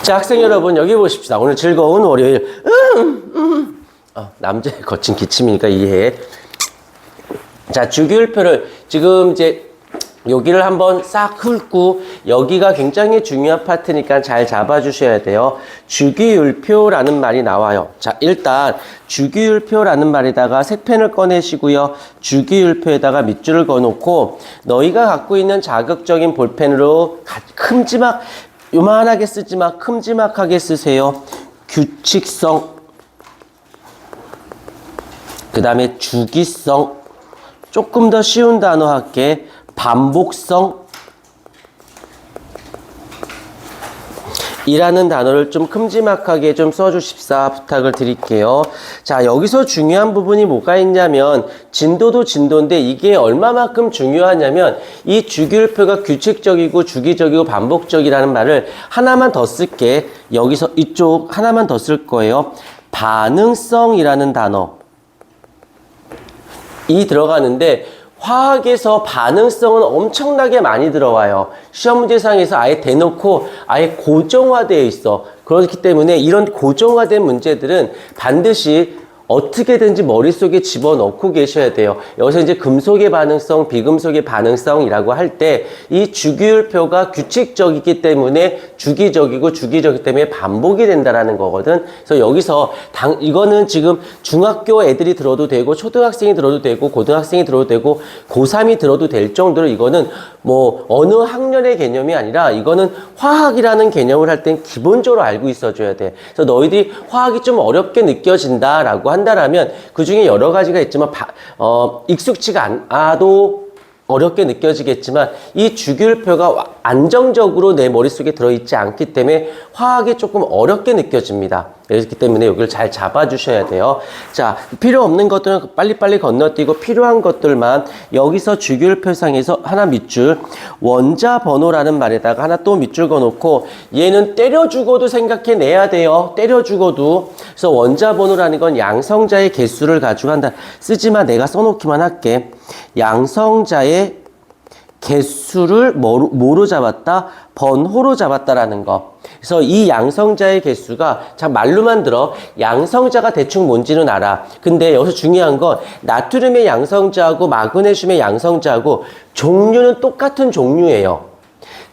자, 학생 여러분, 여기 보십시다. 오늘 즐거운 월요일. 남자의 거친 기침이니까 이해해. 자, 주기율표를 지금 이제 여기를 한번 싹 훑고, 여기가 굉장히 중요한 파트니까 잘 잡아주셔야 돼요. 주기율표라는 말이 나와요. 자, 일단 주기율표라는 말에다가 색펜을 꺼내시고요. 주기율표에다가 밑줄을 그어놓고, 너희가 갖고 있는 자극적인 볼펜으로 요만하게 쓰지 마. 큼지막하게 쓰세요. 규칙성, 그 다음에 주기성, 조금 더 쉬운 단어 할게. 반복성 이라는 단어를 좀 큼지막하게 좀 써주십사 부탁을 드릴게요. 자, 여기서 중요한 부분이 뭐가 있냐면 진도도 진도인데 이게 얼마만큼 중요하냐면 이 주기율표가 규칙적이고 주기적이고 반복적이라는 말을 하나만 더 쓸게. 여기서 이쪽 하나만 더 쓸 거예요. 반응성이라는 단어 이 들어가는데 화학에서 반응성은 엄청나게 많이 들어와요. 시험 문제상에서 아예 대놓고 아예 고정화되어 있어. 그렇기 때문에 이런 고정화된 문제들은 반드시 어떻게든지 머릿속에 집어넣고 계셔야 돼요. 여기서 이제 금속의 반응성, 비금속의 반응성이라고 할 때 이 주기율표가 규칙적이기 때문에 주기적이기 때문에 반복이 된다라는 거거든. 그래서 여기서 이거는 지금 중학교 애들이 들어도 되고 초등학생이 들어도 되고 고등학생이 들어도 되고 고3이 들어도 될 정도로 이거는 뭐 어느 학년의 개념이 아니라 이거는 화학이라는 개념을 할 땐 기본적으로 알고 있어줘야 돼. 그래서 너희들이 화학이 좀 어렵게 느껴진다라고 한다라면 그 중에 여러 가지가 있지만 익숙치가 않아도 어렵게 느껴지겠지만 이 주기율표가 안정적으로 내 머릿속에 들어있지 않기 때문에 화학이 조금 어렵게 느껴집니다. 그렇기 때문에 여기를 잘 잡아주셔야 돼요. 자, 필요 없는 것들은 빨리빨리 건너뛰고 필요한 것들만 여기서 주기율표상에서 하나 밑줄, 원자 번호라는 말에다가 하나 또 밑줄 그어놓고 얘는 때려 죽어도 생각해내야 돼요. 때려 죽어도. 그래서 원자 번호라는 건 양성자의 개수를 가지고 한다. 쓰지만 내가 써놓기만 할게. 양성자의 개수를 뭐로 잡았다? 번호로 잡았다라는 거. 그래서 이 양성자의 개수가 참 말로만 들어 양성자가 대충 뭔지는 알아. 근데 여기서 중요한 건 나트륨의 양성자하고 마그네슘의 양성자하고 종류는 똑같은 종류예요.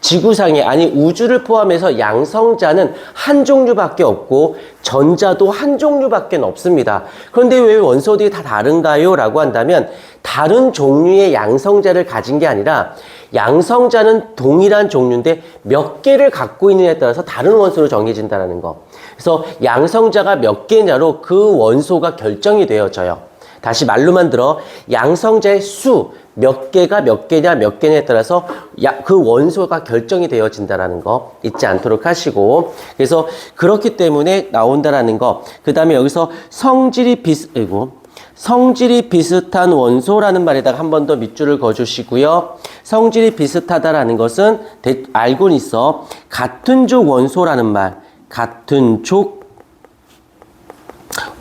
지구상에 아니 우주를 포함해서 양성자는 한 종류밖에 없고 전자도 한 종류밖에 없습니다. 그런데 왜 원소들이 다 다른가요? 라고 한다면 다른 종류의 양성자를 가진 게 아니라 양성자는 동일한 종류인데 몇 개를 갖고 있느냐에 따라서 다른 원소로 정해진다는 거. 그래서 양성자가 몇 개냐로 그 원소가 결정이 되어져요. 다시 말로만 들어 양성자의 수 몇 개가 몇 개냐에 따라서 그 원소가 결정이 되어진다는 거 잊지 않도록 하시고, 그래서 그렇기 때문에 나온다라는 거. 그 다음에 여기서 성질이 비슷한 원소라는 말에다가 한 번 더 밑줄을 그어주시고요. 성질이 비슷하다라는 것은 알고는 있어. 같은 족 원소라는 말, 같은 족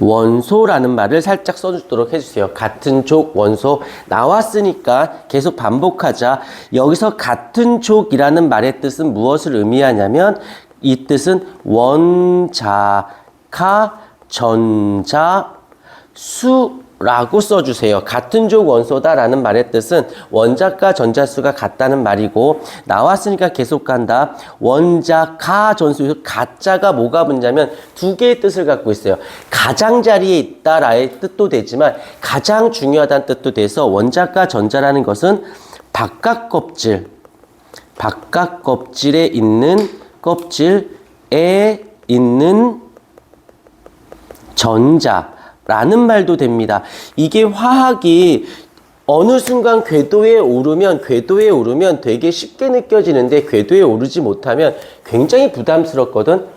원소라는 말을 살짝 써주도록 해주세요. 같은 족 원소 나왔으니까 계속 반복하자. 여기서 같은 족이라는 말의 뜻은 무엇을 의미하냐면 이 뜻은 원자카 전자 수라고 써주세요. 같은 족 원소다라는 말의 뜻은 원자과 전자수가 같다는 말이고, 나왔으니까 계속 간다. 원자가 전수, 가짜가 뭐가 문제냐면 두 개의 뜻을 갖고 있어요. 가장자리에 있다라의 뜻도 되지만 가장 중요하다는 뜻도 돼서 원자과 전자라는 것은 바깥 껍질에 있는 껍질에 있는 전자 라는 말도 됩니다. 이게 화학이 어느 순간 궤도에 오르면 되게 쉽게 느껴지는데 궤도에 오르지 못하면 굉장히 부담스럽거든.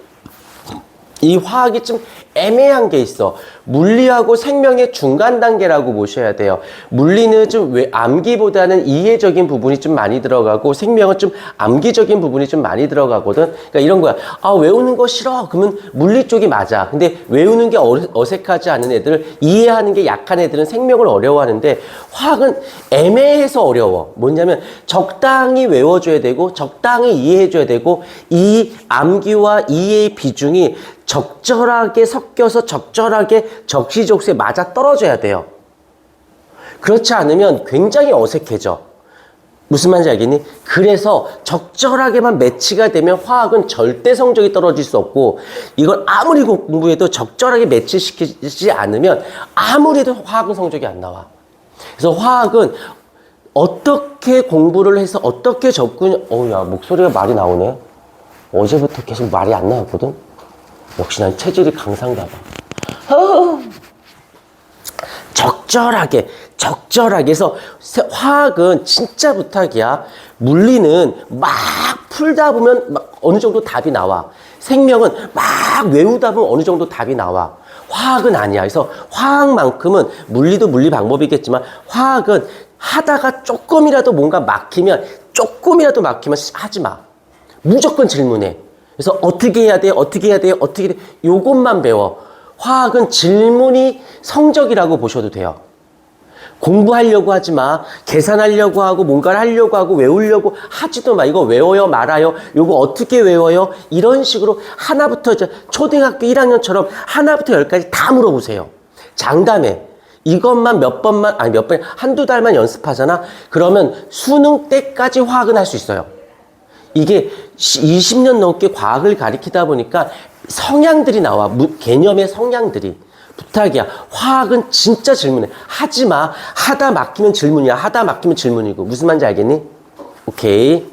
이 화학이 좀 애매한 게 있어. 물리하고 생명의 중간 단계라고 보셔야 돼요. 물리는 좀 암기보다는 이해적인 부분이 좀 많이 들어가고 생명은 좀 암기적인 부분이 좀 많이 들어가거든. 그러니까 이런 거야. 아, 외우는 거 싫어. 그러면 물리 쪽이 맞아. 근데 외우는 게 어색하지 않은 애들, 이해하는 게 약한 애들은 생명을 어려워하는데 화학은 애매해서 어려워. 뭐냐면 적당히 외워줘야 되고 적당히 이해해줘야 되고 이 암기와 이해의 비중이 적절하게 섞여서 적절하게 적시적소에 맞아 떨어져야 돼요. 그렇지 않으면 굉장히 어색해져. 무슨 말인지 알겠니? 그래서 적절하게만 매치가 되면 화학은 절대 성적이 떨어질 수 없고 이걸 아무리 공부해도 적절하게 매치시키지 않으면 아무리 해도 화학은 성적이 안 나와. 그래서 화학은 어떻게 공부를 해서 어떻게 야, 목소리가 말이 나오네. 어제부터 계속 말이 안 나왔거든? 역시 난 체질이 강상가 봐. 적절하게 해서 화학은 진짜 부탁이야. 물리는 막 풀다 보면 막 어느 정도 답이 나와. 생명은 막 외우다 보면 어느 정도 답이 나와. 화학은 아니야. 그래서 화학만큼은 물리도 물리 방법이겠지만 화학은 하다가 조금이라도 막히면 하지 마. 무조건 질문해. 그래서 어떻게 해야 돼? 요것만 배워. 화학은 질문이 성적이라고 보셔도 돼요. 공부하려고 하지 마. 계산하려고 하고 뭔가를 하려고 하고 외우려고 하지도 마. 이거 외워요 말아요. 요거 어떻게 외워요? 이런 식으로 하나부터 초등학교 1학년처럼 하나부터 10까지 다 물어보세요. 장담해. 이것만 한두 달만 연습하잖아. 그러면 수능 때까지 화학은 할 수 있어요. 이게 20년 넘게 과학을 가리키다 보니까 성향들이 나와. 개념의 성향들이. 부탁이야. 화학은 진짜 질문해. 하지 마. 하다 막히면 질문이야. 하다 막히면 질문이고. 무슨 말인지 알겠니? 오케이.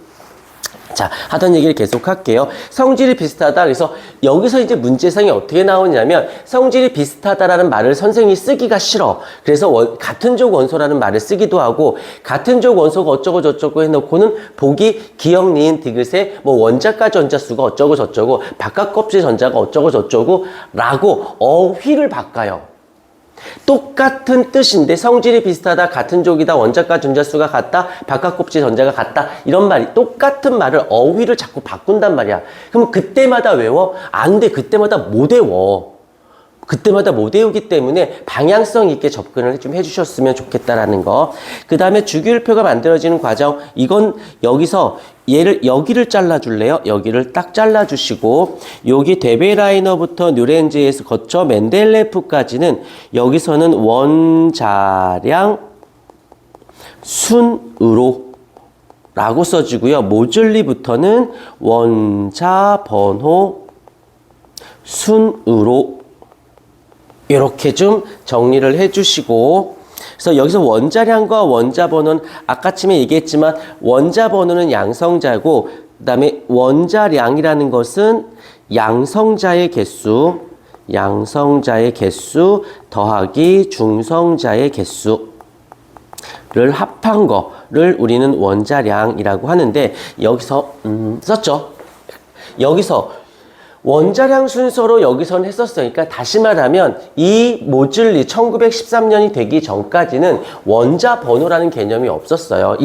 자, 하던 얘기를 계속 할게요. 성질이 비슷하다. 그래서 여기서 이제 문제상이 어떻게 나오냐면 성질이 비슷하다라는 말을 선생님이 쓰기가 싫어. 그래서 같은 족 원소라는 말을 쓰기도 하고 같은 족 원소가 어쩌고 저쩌고 해놓고는 보기 기억 니은 디귿에 뭐 원자과 전자수가 어쩌고 저쩌고 바깥 껍질 전자가 어쩌고 저쩌고 라고 어휘를 바꿔요. 똑같은 뜻인데 성질이 비슷하다, 같은 족이다, 원자과 전자수가 같다, 바깥 껍질 전자가 같다 이런 말이 똑같은 말을 어휘를 자꾸 바꾼단 말이야. 그럼 그때마다 외워? 안 돼. 그때마다 못 외워. 그때마다 못 외우기 때문에 방향성 있게 접근을 좀 해주셨으면 좋겠다라는 거. 그 다음에 주기율표가 만들어지는 과정. 이건 여기서 여기를 잘라줄래요? 여기를 딱 잘라주시고 여기 데베라이너부터 뉴렌즈에서 거쳐 멘델레프까지는 여기서는 원자량 순으로 라고 써주고요. 모즐리부터는 원자 번호 순으로 이렇게 좀 정리를 해주시고, 그래서 여기서 원자량과 원자 번호는 아까쯤에 얘기했지만 원자 번호는 양성자고, 그 다음에 원자량이라는 것은 양성자의 개수 더하기 중성자의 개수를 합한 거를 우리는 원자량이라고 하는데, 여기서 썼죠. 여기서 원자량 순서로 여기서는 했었으니까 다시 말하면 이 모즐리 1913년이 되기 전까지는 원자 번호라는 개념이 없었어요.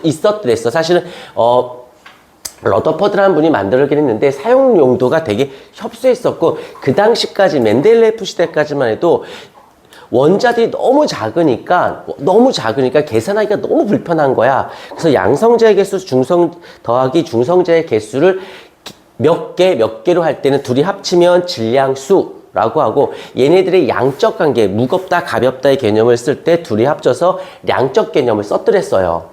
있었더랬어. 사실은 러더퍼드라는 분이 만들긴 했는데 사용 용도가 되게 협소했었고 그 당시까지 맨델레프 시대까지만 해도 원자들이 너무 작으니까 계산하기가 너무 불편한 거야. 그래서 양성자의 개수 더하기 중성자의 개수를 몇 개로 할 때는 둘이 합치면 질량수라고 하고, 얘네들의 양적 관계, 무겁다, 가볍다의 개념을 쓸 때 둘이 합쳐서 양적 개념을 썼더랬어요.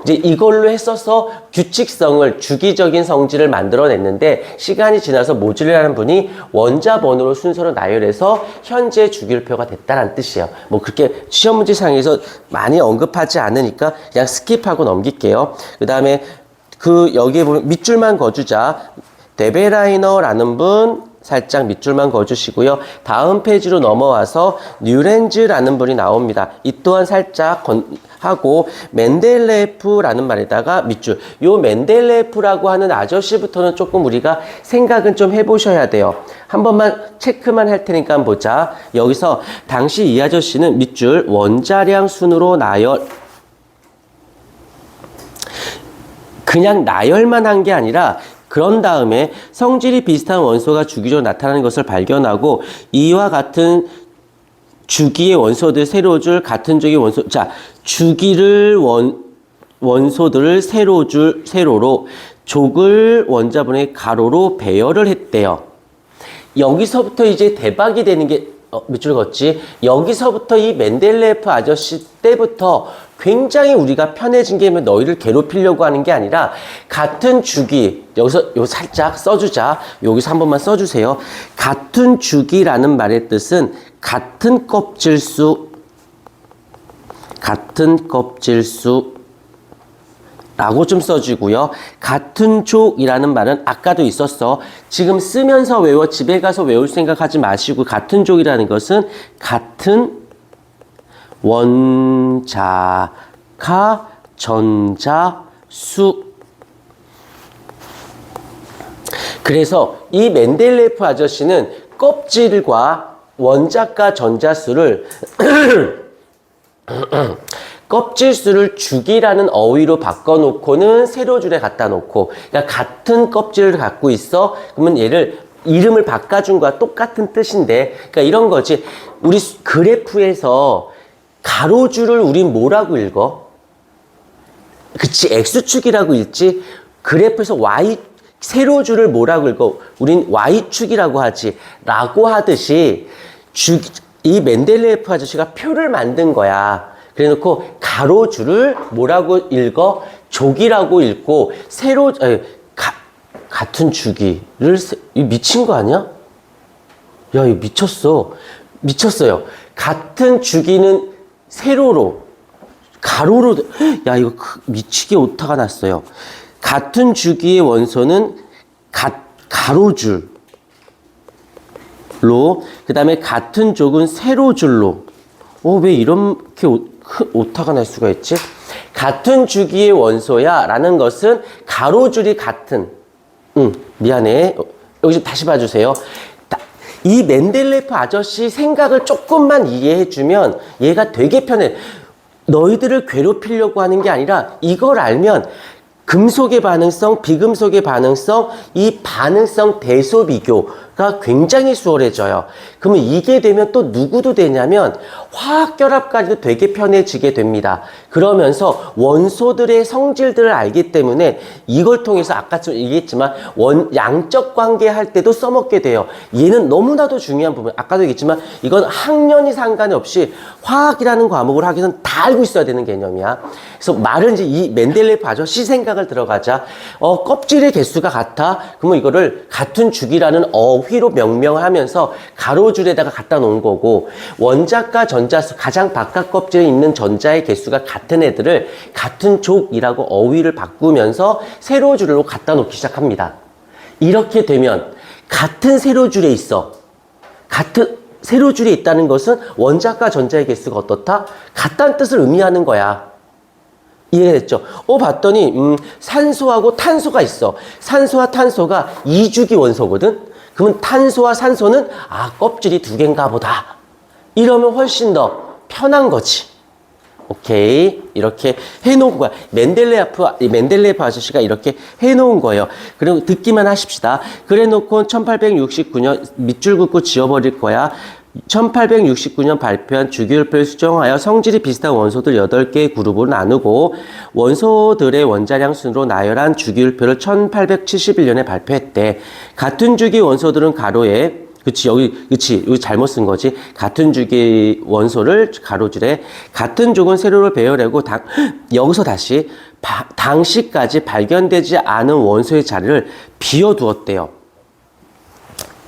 이제 이걸로 했어서 규칙성을, 주기적인 성질을 만들어냈는데, 시간이 지나서 모즐리라는 분이 원자 번호로 순서로 나열해서 현재 주기율표가 됐다는 뜻이에요. 뭐 그렇게 시험 문제상에서 많이 언급하지 않으니까 그냥 스킵하고 넘길게요. 그 다음에 여기에 보면 밑줄만 그어주자. 데베라이너라는 분 살짝 밑줄만 그어주시고요. 다음 페이지로 넘어와서 뉴렌즈라는 분이 나옵니다. 이 또한 살짝 하고 멘델레예프라는 말에다가 밑줄. 요 멘델레예프라고 하는 아저씨부터는 조금 우리가 생각은 좀 해보셔야 돼요. 한 번만 체크만 할 테니까 한번 보자. 여기서 당시 이 아저씨는 밑줄 원자량 순으로 나열. 그냥 나열만 한 게 아니라 그런 다음에 성질이 비슷한 원소가 주기적으로 나타나는 것을 발견하고 이와 같은 주기의 원소들 세로줄 같은 주기 원소 자 주기를 원소들을 세로로 족을 원자분의 가로로 배열을 했대요. 여기서부터 이제 대박이 되는 게 밑줄 걷지. 여기서부터 이 멘델레예프 아저씨 때부터 굉장히 우리가 편해진 게 너희를 괴롭히려고 하는 게 아니라 같은 주기 여기서 요 살짝 써주자. 여기서 한 번만 써주세요. 같은 주기라는 말의 뜻은 같은 껍질수 라고 좀 써주고요. 같은 족이라는 말은 아까도 있었어. 지금 쓰면서 외워 집에 가서 외울 생각하지 마시고 같은 족이라는 것은 같은 원자카 전자수. 그래서 이 멘델레예프 아저씨는 껍질과 원자가 전자수를 껍질수를 주기라는 어휘로 바꿔놓고는 세로줄에 갖다 놓고, 그러니까 같은 껍질을 갖고 있어. 그러면 얘를 이름을 바꿔준 거와 똑같은 뜻인데, 그러니까 이런 거지. 우리 그래프에서 가로줄을 우린 뭐라고 읽어? 그치, X축이라고 읽지. 그래프에서 Y 세로줄을 뭐라고 읽어? 우린 Y축이라고 하지. 라고 하듯이 이 멘델레예프 아저씨가 표를 만든 거야. 그래 놓고 가로줄을 뭐라고 읽어? 족이라고 읽고 같은 주기를 미친 거 아니야? 야, 이거 미쳤어요. 같은 주기는 세로로 가로로 야, 이거 미치게 오타가 났어요. 같은 주기의 원소는 가로줄로, 그 다음에 같은 족은 세로줄로. 왜 이렇게 오타가 날 수가 있지? 같은 주기의 원소야 라는 것은 가로줄이 같은. 미안해. 여기 좀 다시 봐주세요. 이 멘델레예프 아저씨 생각을 조금만 이해해주면 얘가 되게 편해. 너희들을 괴롭히려고 하는 게 아니라 이걸 알면 금속의 반응성, 비금속의 반응성, 이 반응성 대소 비교가 굉장히 수월해져요. 그러면 이게 되면 또 누구도 되냐면 화학결합까지도 되게 편해지게 됩니다. 그러면서 원소들의 성질들을 알기 때문에 이걸 통해서 아까 좀 얘기했지만 양적 관계 할 때도 써먹게 돼요. 얘는 너무나도 중요한 부분. 아까도 얘기했지만 이건 학년이 상관이 없이 화학이라는 과목을 하기 위해서는 다 알고 있어야 되는 개념이야. 그래서 말은 이제 이 멘델레예프 아저씨 생각을 들어가자. 껍질의 개수가 같아. 그러면 이거를 같은 주기라는 어휘로 명명하면서 가로줄에다가 갖다 놓은 거고, 원자과 전자수 가장 바깥 껍질에 있는 전자의 개수가 같은 애들을 같은 족이라고 어휘를 바꾸면서 세로줄로 갖다 놓기 시작합니다. 이렇게 되면 같은 세로줄에 있어. 같은 세로줄에 있다는 것은 원자과 전자의 개수가 어떻다? 같다는 뜻을 의미하는 거야. 이해됐죠? 봤더니 산소하고 탄소가 있어. 산소와 탄소가 이주기 원소거든? 그러면 탄소와 산소는 껍질이 두 개인가 보다. 이러면 훨씬 더 편한 거지. 오케이. 이렇게 해놓은 거야. 멘델레예프 아저씨가 이렇게 해놓은 거예요. 그리고 듣기만 하십시다. 그래 놓고 1869년 밑줄 긋고 지워버릴 거야. 1869년 발표한 주기율표를 수정하여 성질이 비슷한 원소들 8개의 그룹으로 나누고 원소들의 원자량 순으로 나열한 주기율표를 1871년에 발표했대. 같은 주기 원소들은 가로에 여기 잘못 쓴 거지. 같은 주기 원소를 가로줄에, 같은 족은 세로로 배열하고 여기서 다시 당시까지 발견되지 않은 원소의 자리를 비워두었대요.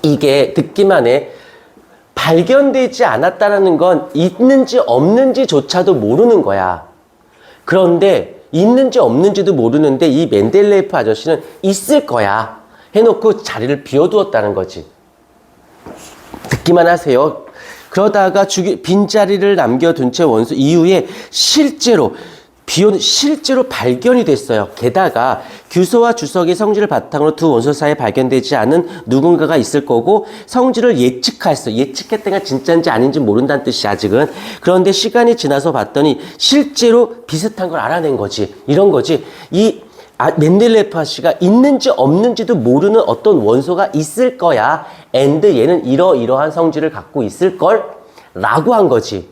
이게 듣기만 해. 발견되지 않았다는 건 있는지 없는지조차도 모르는 거야. 그런데 있는지 없는지도 모르는데 이 멘델레예프 아저씨는 있을 거야 해놓고 자리를 비워두었다는 거지. 듣기만 하세요. 그러다가 빈자리를 남겨둔 채 원소 이후에 실제로 실제로 발견이 됐어요. 게다가 규소와 주석의 성질을 바탕으로 두 원소 사이에 발견되지 않은 누군가가 있을 거고 성질을 예측했다가 진짜인지 아닌지 모른다는 뜻이 아직은. 그런데 시간이 지나서 봤더니 실제로 비슷한 걸 알아낸 거지. 이런 거지. 멘델레프 씨가 있는지 없는지도 모르는 어떤 원소가 있을 거야. 얘는 이러이러한 성질을 갖고 있을 걸 라고 한 거지.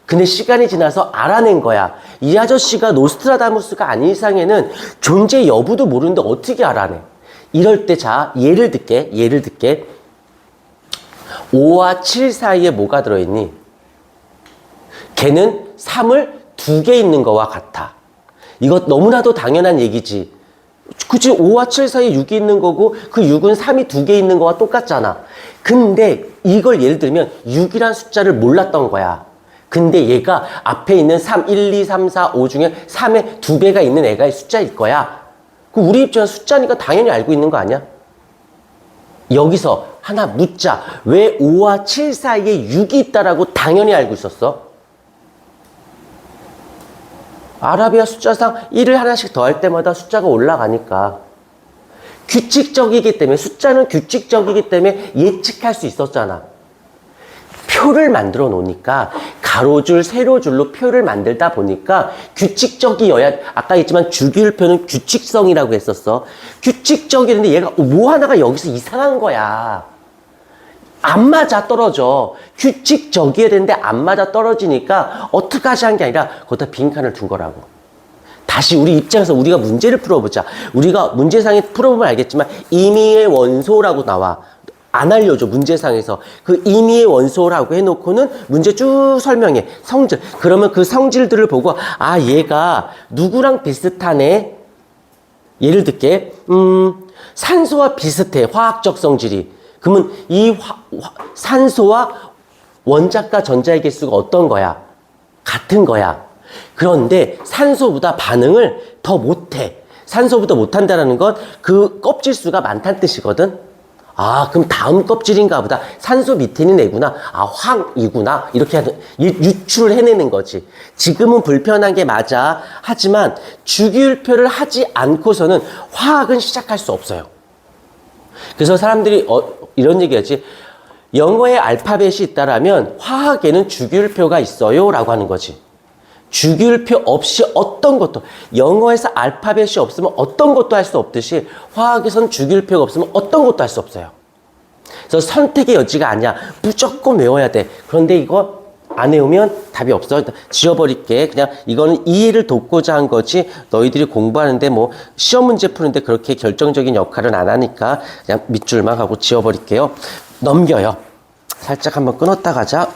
근데 시간이 지나서 알아낸 거야. 이 아저씨가 노스트라다무스가 아닌 이상에는 존재 여부도 모르는데 어떻게 알아내? 이럴 때 예를 들게 5와 7 사이에 뭐가 들어있니? 걔는 3을 2개 있는 거와 같아. 이거 너무나도 당연한 얘기지. 그치? 5와 7 사이에 6이 있는 거고 그 6은 3이 2개 있는 거와 똑같잖아. 근데 이걸 예를 들면 6이란 숫자를 몰랐던 거야. 근데 얘가 앞에 있는 3, 1, 2, 3, 4, 5 중에 3의 2배가 있는 애가 숫자일 거야. 그럼 우리 입장에서 숫자니까 당연히 알고 있는 거 아니야? 여기서 하나 묻자. 왜 5와 7 사이에 6이 있다라고 당연히 알고 있었어? 아라비아 숫자상 1을 하나씩 더할 때마다 숫자가 올라가니까. 규칙적이기 때문에, 숫자는 규칙적이기 때문에 예측할 수 있었잖아. 표를 만들어 놓으니까 가로줄, 세로줄로 표를 만들다 보니까 규칙적이어야, 아까 했지만 주기율표는 규칙성이라고 했었어. 규칙적이는데 얘가 뭐 하나가 여기서 이상한 거야. 안 맞아 떨어져. 규칙적이어야 되는데 안 맞아 떨어지니까 어떡하지 한 게 아니라 거기다 빈칸을 둔 거라고. 다시 우리 입장에서 우리가 문제를 풀어보자. 우리가 문제상에 풀어보면 알겠지만 임의의 원소라고 나와. 안 알려줘, 문제상에서. 그 임의의 원소라고 해놓고는 문제 쭉 설명해. 성질. 그러면 그 성질들을 보고, 얘가 누구랑 비슷하네? 예를 들게, 산소와 비슷해, 화학적 성질이. 그러면 이 산소와 원자과 전자의 개수가 어떤 거야? 같은 거야. 그런데 산소보다 반응을 더 못해. 산소보다 못한다는 건 그 껍질 수가 많다는 뜻이거든. 그럼 다음 껍질인가 보다. 산소 밑에 있는 애구나. 황이구나. 이렇게 유추를 해내는 거지. 지금은 불편한 게 맞아. 하지만 주기율표를 하지 않고서는 화학은 시작할 수 없어요. 그래서 사람들이 이런 얘기하지. 영어에 알파벳이 있다라면 화학에는 주기율표가 있어요. 라고 하는 거지. 주기율표 없이 어떤 것도, 영어에서 알파벳이 없으면 어떤 것도 할 수 없듯이 화학에선 주기율표가 없으면 어떤 것도 할 수 없어요. 그래서 선택의 여지가 아니야. 무조건 외워야 돼. 그런데 이거 안 외우면 답이 없어. 지워버릴게. 그냥 이거는 이해를 돕고자 한 거지 너희들이 공부하는데 뭐 시험 문제 푸는데 그렇게 결정적인 역할은 안 하니까 그냥 밑줄만 하고 지워버릴게요. 넘겨요. 살짝 한번 끊었다 가자.